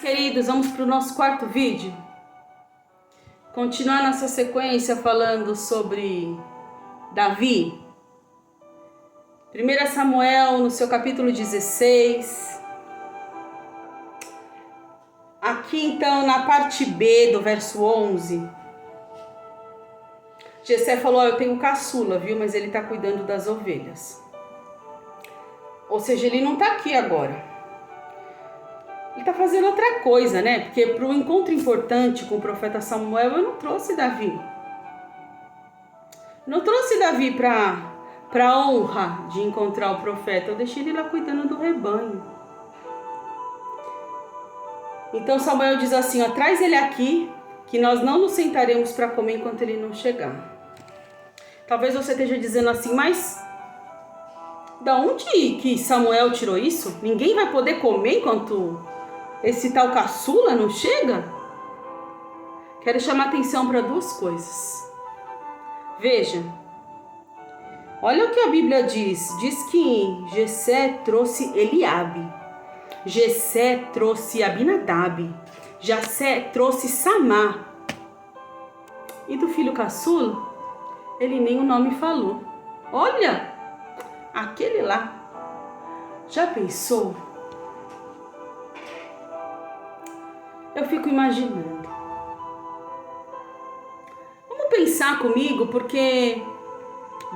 Queridos, vamos para o nosso quarto vídeo. Continuar nossa sequência falando sobre Davi. 1 Samuel, no seu capítulo 16. Aqui então, na parte B do verso 11. Jessé falou, eu tenho caçula, viu? Mas ele está cuidando das ovelhas. Ou seja, ele não está aqui agora. Ele está fazendo outra coisa, né? Porque para o encontro importante com o profeta Samuel, eu não trouxe Davi. Não trouxe Davi para a honra de encontrar o profeta. Eu deixei ele lá cuidando do rebanho. Então Samuel diz assim, ó, traz ele aqui, que nós não nos sentaremos para comer enquanto ele não chegar. Talvez você esteja dizendo assim, mas da onde que Samuel tirou isso? Ninguém vai poder comer enquanto esse tal caçula não chega? Quero chamar atenção para duas coisas. Veja, olha o que a Bíblia diz. Diz que Jessé trouxe Eliabe, Jessé trouxe Abinadab, Jessé trouxe Samá. E do filho caçula, ele nem o nome falou. Olha, aquele lá. Já pensou? Eu fico imaginando. Vamos pensar comigo, porque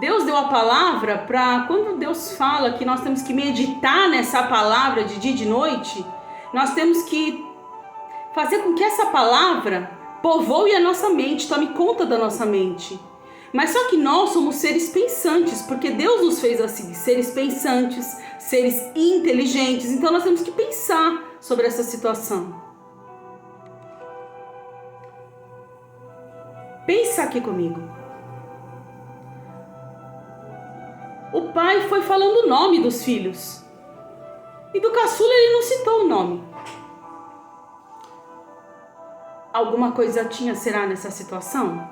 Deus deu a palavra para quando Deus fala que nós temos que meditar nessa palavra de dia e de noite, nós temos que fazer com que essa palavra povoe a nossa mente, tome conta da nossa mente. Mas só que nós somos seres pensantes, porque Deus nos fez assim, seres pensantes, seres inteligentes, então nós temos que pensar sobre essa situação. Pensa aqui comigo. O pai foi falando o nome dos filhos. E do caçula ele não citou o nome. Alguma coisa será nessa situação?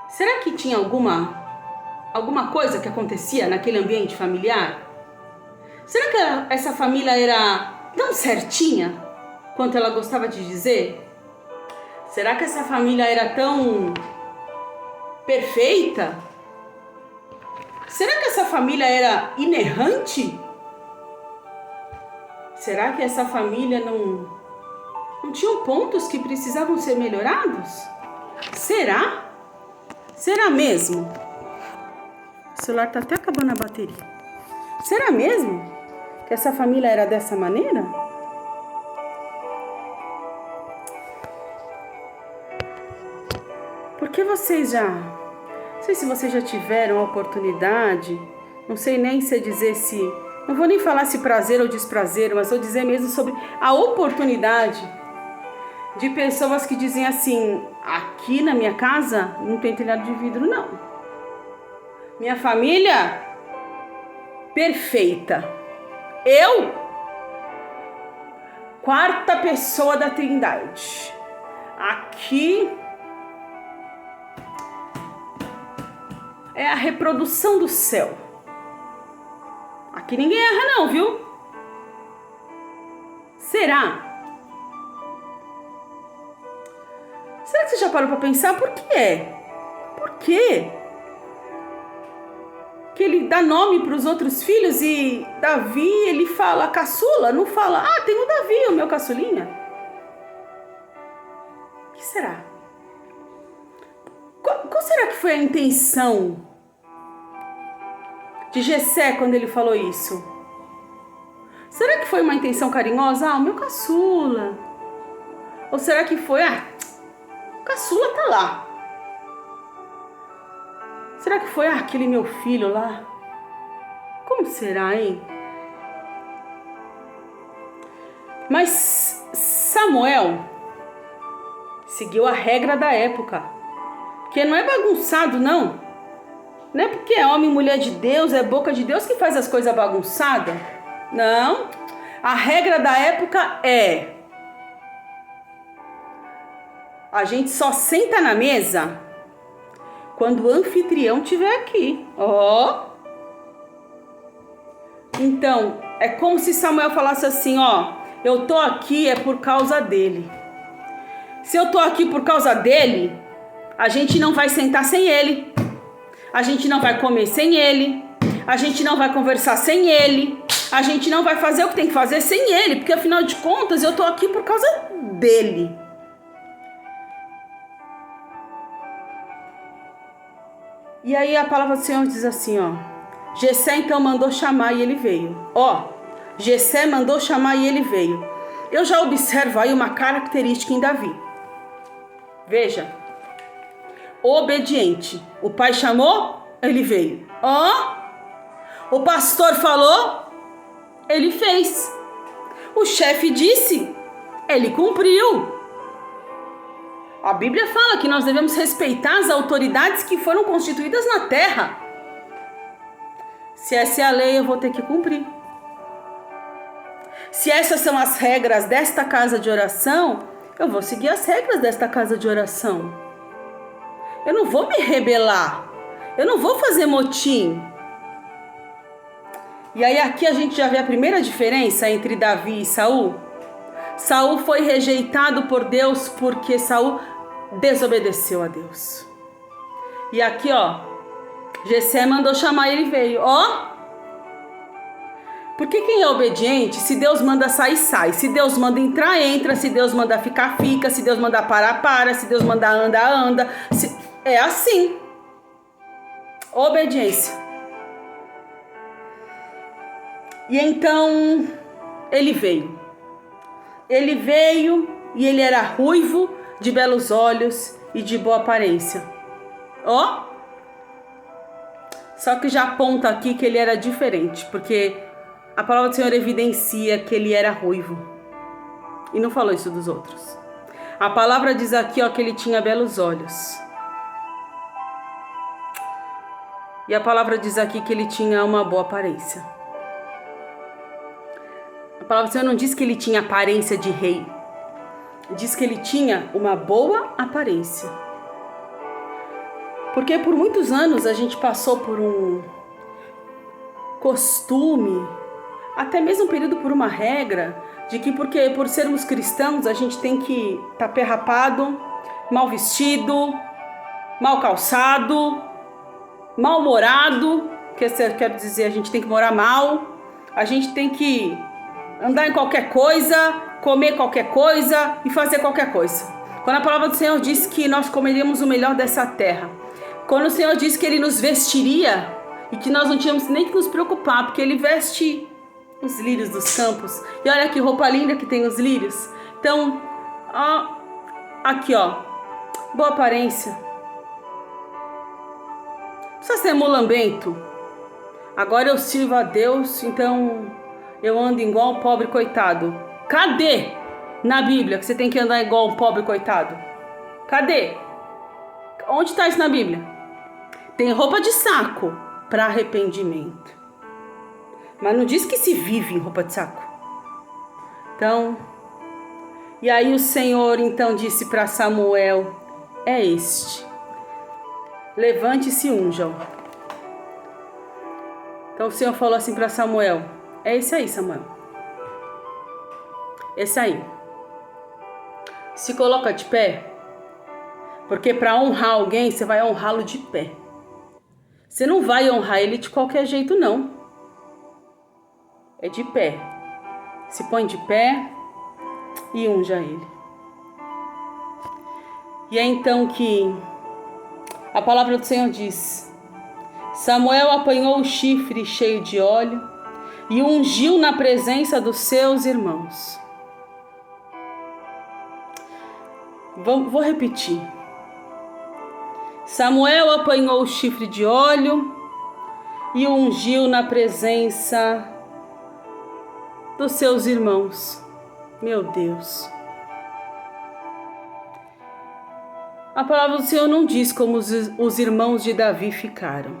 Será que tinha alguma coisa que acontecia naquele ambiente familiar? Será que essa família era tão certinha quanto ela gostava de dizer? Será que essa família era tão perfeita? Será que essa família era inerrante? Será que essa família não tinha pontos que precisavam ser melhorados? Será? Será mesmo? O celular está até acabando a bateria. Será mesmo que essa família era dessa maneira? Porque vocês não sei se vocês já tiveram a oportunidade, não sei nem se dizer se, não vou nem falar se prazer ou desprazer, mas vou dizer mesmo sobre a oportunidade de pessoas que dizem assim, aqui na minha casa não tem telhado de vidro não. Minha família, perfeita. Eu, quarta pessoa da Trindade. Aqui é a reprodução do céu. Aqui ninguém erra não, viu? Será? Será que você já parou para pensar por que é? Por quê? Que ele dá nome para os outros filhos e Davi, ele fala caçula, não fala, tem o Davi, o meu caçulinha. O que será? Qual será que foi a intenção de Jessé quando ele falou isso? Será que foi uma intenção carinhosa? O meu caçula. Ou será que foi, o caçula tá lá. Será que foi, aquele meu filho lá? Como será, hein? Mas Samuel seguiu a regra da época. Porque não é bagunçado, não. Não é porque é homem e mulher de Deus, é boca de Deus que faz as coisas bagunçadas. Não. A regra da época é: a gente só senta na mesa quando o anfitrião estiver aqui. Então, é como se Samuel falasse assim, Eu tô aqui é por causa dele. Se eu tô aqui por causa dele, a gente não vai sentar sem ele. A gente não vai comer sem ele. A gente não vai conversar sem ele. A gente não vai fazer o que tem que fazer sem ele, porque afinal de contas eu tô aqui por causa dele. E aí a palavra do Senhor diz assim, ó. Jessé então mandou chamar e ele veio. Jessé mandou chamar e ele veio. Eu já observo aí uma característica em Davi. Veja. Obediente. O pai chamou, ele veio. O pastor falou, ele fez. O chefe disse, ele cumpriu. A Bíblia fala que nós devemos respeitar as autoridades que foram constituídas na terra. Se essa é a lei, eu vou ter que cumprir. Se essas são as regras desta casa de oração, eu vou seguir as regras desta casa de oração. Eu não vou me rebelar. Eu não vou fazer motim. E aí aqui a gente já vê a primeira diferença entre Davi e Saul. Saul foi rejeitado por Deus porque Saul desobedeceu a Deus. E aqui, Jessé mandou chamar e ele veio. Porque quem é obediente, se Deus manda sair, sai. Se Deus manda entrar, entra. Se Deus manda ficar, fica. Se Deus manda parar, para. Se Deus manda andar, anda. É assim. Obediência. E então, ele veio. Ele veio e ele era ruivo, de belos olhos e de boa aparência. Só que já aponta aqui que ele era diferente, porque a palavra do Senhor evidencia que ele era ruivo. E não falou isso dos outros. A palavra diz aqui, que ele tinha belos olhos. E a palavra diz aqui que ele tinha uma boa aparência. A palavra do Senhor não diz que ele tinha aparência de rei. Diz que ele tinha uma boa aparência. Porque por muitos anos a gente passou por um costume, até mesmo um período por uma regra, de que porque por sermos cristãos a gente tem que estar pé rapado, mal vestido, mal calçado, mal-humorado, quero dizer, a gente tem que morar mal, a gente tem que andar em qualquer coisa, comer qualquer coisa e fazer qualquer coisa. Quando a palavra do Senhor diz que nós comeríamos o melhor dessa terra, quando o Senhor diz que Ele nos vestiria e que nós não tínhamos nem que nos preocupar, porque Ele veste os lírios dos campos. E olha que roupa linda que tem os lírios. Então, aqui boa aparência. Não precisa ser mulambento. Agora eu sirvo a Deus, então eu ando igual um pobre coitado. Cadê na Bíblia que você tem que andar igual um pobre coitado? Cadê? Onde está isso na Bíblia? Tem roupa de saco para arrependimento. Mas não diz que se vive em roupa de saco. Então, e aí o Senhor então disse para Samuel, é este. Levante-se e unjam. Então o Senhor falou assim para Samuel, é esse aí, Samuel. Esse aí. Se coloca de pé, porque para honrar alguém, você vai honrá-lo de pé. Você não vai honrar ele de qualquer jeito, não. É de pé. Se põe de pé e unja ele. E é então que a palavra do Senhor diz, Samuel apanhou o chifre cheio de óleo e ungiu na presença dos seus irmãos. Vou repetir. Samuel apanhou o chifre de óleo e o ungiu na presença dos seus irmãos. Meu Deus. A palavra do Senhor não diz como os irmãos de Davi ficaram.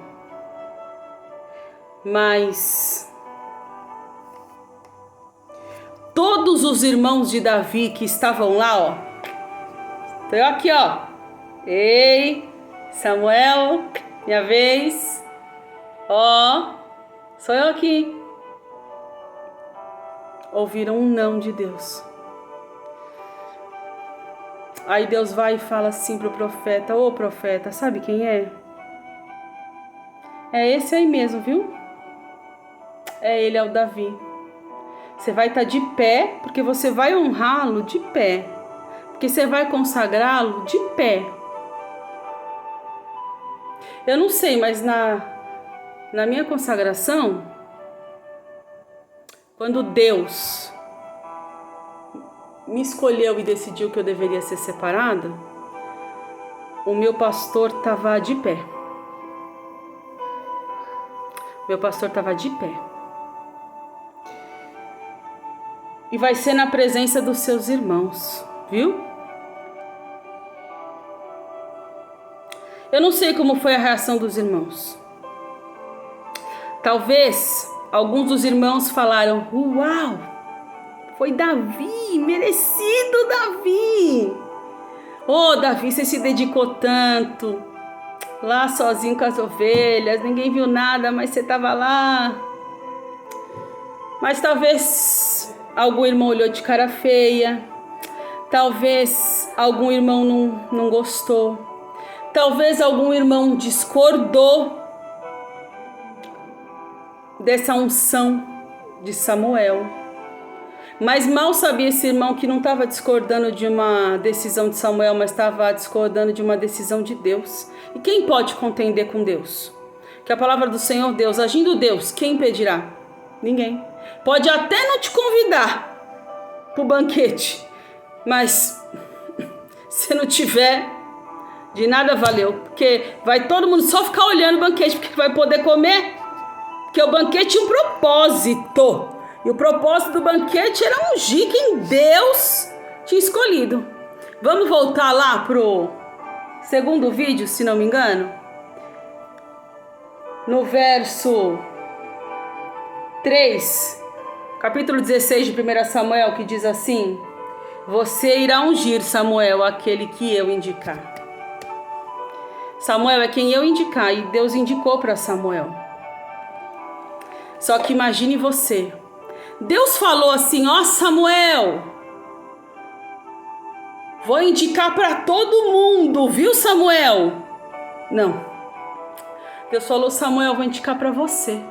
Mas todos os irmãos de Davi que estavam lá, tô eu aqui, Ei, Samuel, minha vez. Sou eu aqui. ouviram um não de Deus. Aí Deus vai e fala assim pro profeta: ô profeta, sabe quem é? É esse aí mesmo, viu? É o Davi. Você vai estar de pé, porque você vai honrá-lo de pé. Porque você vai consagrá-lo de pé. Eu não sei, mas na minha consagração, quando Deus me escolheu e decidiu que eu deveria ser separada, o meu pastor estava de pé. Meu pastor estava de pé. E vai ser na presença dos seus irmãos, viu? Eu não sei como foi a reação dos irmãos. Talvez alguns dos irmãos falaram: uau, foi Davi, merecido Davi. Oh, Davi, você se dedicou tanto, lá sozinho com as ovelhas, ninguém viu nada, mas você estava lá. Mas talvez algum irmão olhou de cara feia, talvez algum irmão não gostou, talvez algum irmão discordou dessa unção de Samuel. Mas mal sabia esse irmão que não estava discordando de uma decisão de Samuel, mas estava discordando de uma decisão de Deus. E quem pode contender com Deus? Que a palavra do Senhor, Deus, agindo Deus, quem impedirá? Ninguém. Pode até não te convidar para o banquete, mas se não tiver, de nada valeu. Porque vai todo mundo só ficar olhando o banquete, porque vai poder comer. Porque o banquete tinha um propósito. E o propósito do banquete era ungir quem Deus tinha escolhido. Vamos voltar lá pro segundo vídeo, se não me engano? No verso 3, capítulo 16 de 1 Samuel, que diz assim: você irá ungir, Samuel, aquele que eu indicar. Samuel é quem eu indicar, e Deus indicou para Samuel. Só que imagine você. Deus falou assim: ó Samuel, vou indicar para todo mundo, viu Samuel? Não. Deus falou: Samuel, vou indicar para você.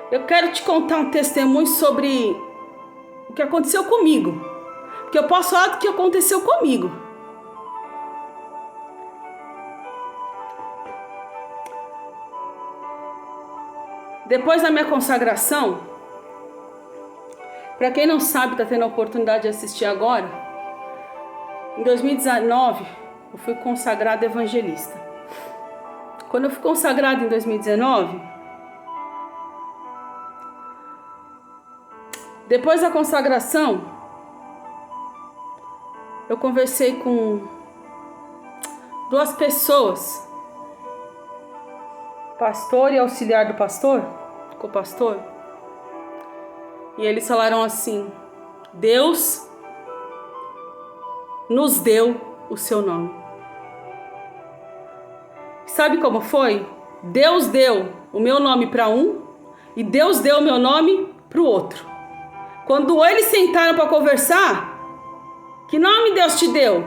Eu quero te contar um testemunho sobre o que aconteceu comigo. Porque eu posso falar do que aconteceu comigo. Depois da minha consagração, para quem não sabe, está tendo a oportunidade de assistir agora, em 2019 eu fui consagrada evangelista. Quando eu fui consagrada em 2019, depois da consagração, eu conversei com duas pessoas, pastor e auxiliar do pastor, co-pastor, e eles falaram assim: Deus nos deu o seu nome. Sabe como foi? Deus deu o meu nome para um e Deus deu o meu nome para o outro. Quando eles sentaram para conversar, que nome Deus te deu?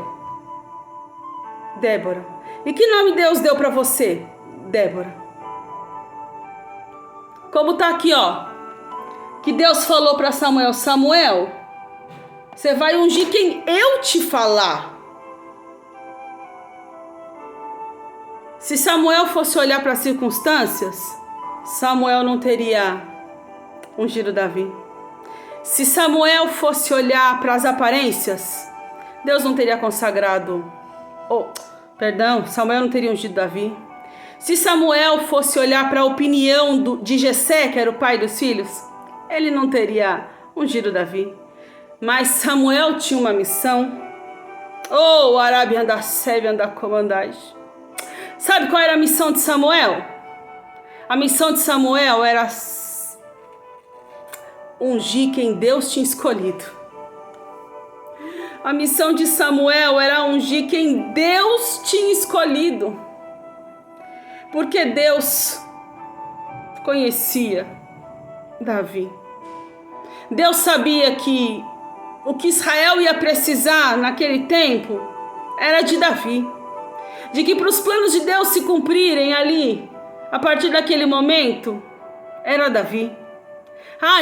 Débora. E que nome Deus deu para você? Débora. Como tá aqui, ó, que Deus falou para Samuel: Samuel, você vai ungir quem eu te falar. Se Samuel fosse olhar para as circunstâncias, Samuel não teria ungido Davi. Se Samuel fosse olhar para as aparências, Deus não teria consagrado. Samuel não teria ungido Davi. Se Samuel fosse olhar para a opinião de Jessé, que era o pai dos filhos, ele não teria ungido Davi. Mas Samuel tinha uma missão. Oh, Arábia da Sébia da comandagem. Sabe qual era a missão de Samuel? A missão de Samuel era ungir quem Deus tinha escolhido. A missão de Samuel era ungir quem Deus tinha escolhido. Porque Deus conhecia Davi. Deus sabia que o que Israel ia precisar naquele tempo era de Davi. De que para os planos de Deus se cumprirem ali, a partir daquele momento, era Davi.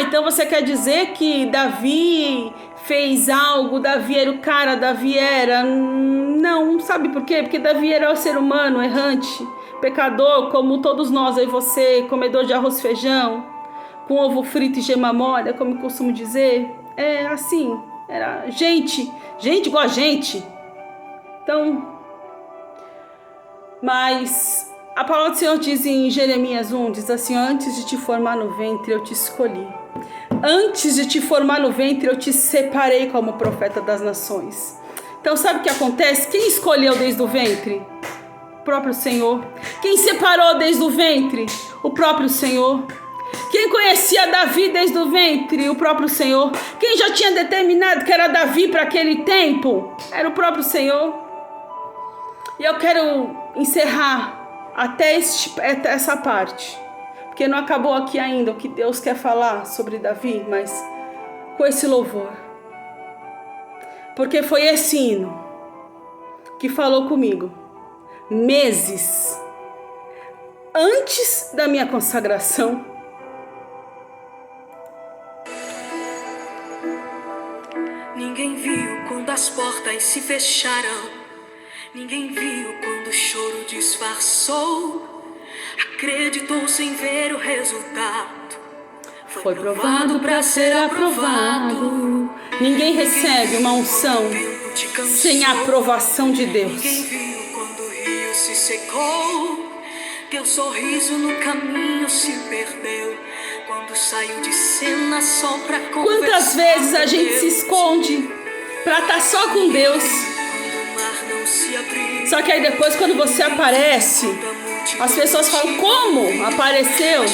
Então você quer dizer que Davi fez algo, Davi era o cara, Davi era... Não, sabe por quê? Porque Davi era o ser humano errante, pecador, como todos nós, eu e você, comedor de arroz e feijão, com ovo frito e gema mole, como eu costumo dizer. É assim, era gente igual a gente. Então, mas a palavra do Senhor diz em Jeremias 1, diz assim: antes de te formar no ventre eu te escolhi. Antes de te formar no ventre eu te separei como profeta das nações. Então sabe o que acontece? Quem escolheu desde o ventre? O próprio Senhor. Quem separou desde o ventre? O próprio Senhor. Quem conhecia Davi desde o ventre? O próprio Senhor. Quem já tinha determinado que era Davi para aquele tempo? Era o próprio Senhor. E eu quero encerrar até essa parte, porque não acabou aqui ainda o que Deus quer falar sobre Davi, mas com esse louvor. Porque foi esse hino que falou comigo meses antes da minha consagração. Ninguém viu quando as portas se fecharam. Ninguém viu quando o choro disfarçou. Acreditou sem ver o resultado. Foi provado para ser aprovado. Ninguém recebe uma unção sem a aprovação de Deus. Ninguém viu quando o rio se secou. Teu sorriso no caminho se perdeu. Quando saiu de cena só pra conversar. Quantas vezes a gente se esconde pra estar só com Deus? Só que aí depois, quando você aparece, as pessoas falam: como apareceu?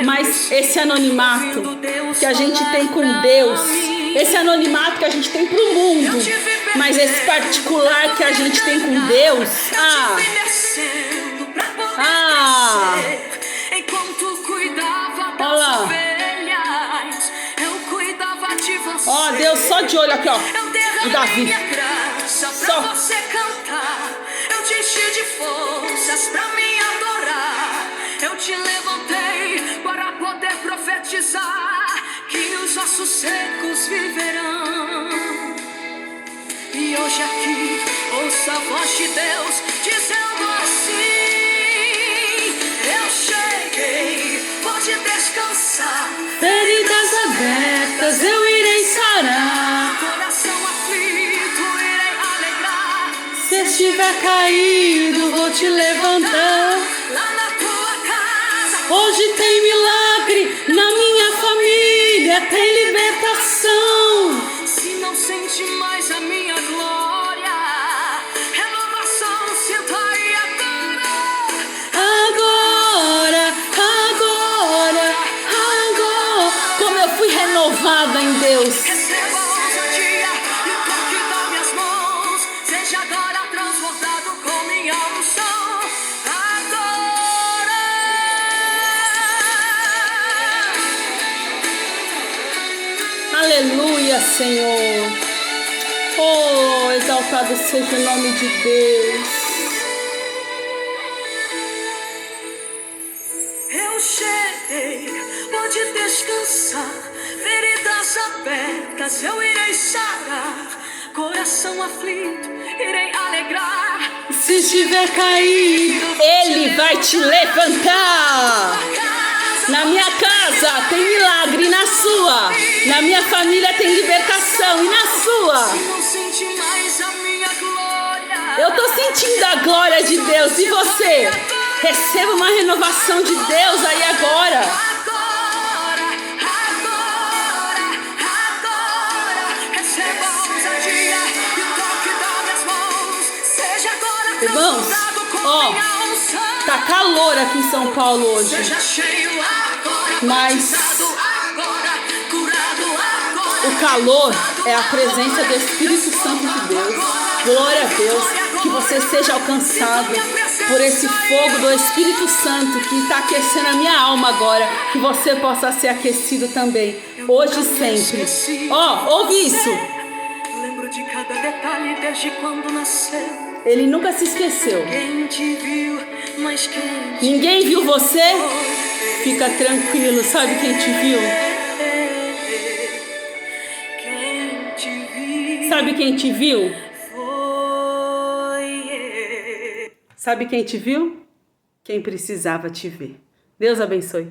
Mas esse anonimato que a gente tem com Deus, esse anonimato que a gente tem pro mundo, mas esse particular que a gente tem com Deus, olha lá. Ó, Deus só de olho aqui, ó, o Davi. Só pra você cantar, eu te enchi de forças pra me adorar. Eu te levantei para poder profetizar que os ossos secos viverão. E hoje aqui ouça a voz de Deus dizendo assim: eu cheguei, pode descansar. Feridas abertas eu irei sarar. Coração aflito irei alegrar. Se estiver caído vou te levantar. Lá na tua casa Hoje tem milagre, na minha família tem libertação. se não sente mais a minha glória, renovação sinta aí Agora, como eu fui renovada em Deus. receba a ousadia e o toque das minhas mãos. Seja agora transbordado com minha unção. Agora. Aleluia, Senhor. Oh, exaltado seja o nome de Deus. Eu cheguei, pode descansar. Feridas abertas eu irei sarar. Coração aflito, irei alegrar. Se estiver caído, Ele vai te levantar. Na minha casa tem milagre, na sua. Na minha família tem libertação, e na sua. Não sente mais a minha glória. Eu tô sentindo a glória de Deus. E você? Receba uma renovação de Deus aí agora. Agora, receba a ousadia e o toque das minhas mãos. Seja agora Irmãos, transbordado com ó, minha unção. Tá calor aqui em São Paulo hoje. Seja cheio agora, Mas batizado agora, curado agora. o calor é a presença do Espírito Santo de Deus. Glória a Deus. Que você seja alcançado. por esse fogo do Espírito Santo que está aquecendo a minha alma agora, que você possa ser aquecido também, hoje e sempre. Ó, ouve isso. Lembro de cada detalhe desde quando nasceu. Ele nunca se esqueceu. Quem te viu, mas quem te Ninguém viu você? Fica tranquilo, sabe quem te viu? Quem te viu Sabe quem te viu? foi Sabe quem te viu? Quem precisava te ver. Deus abençoe.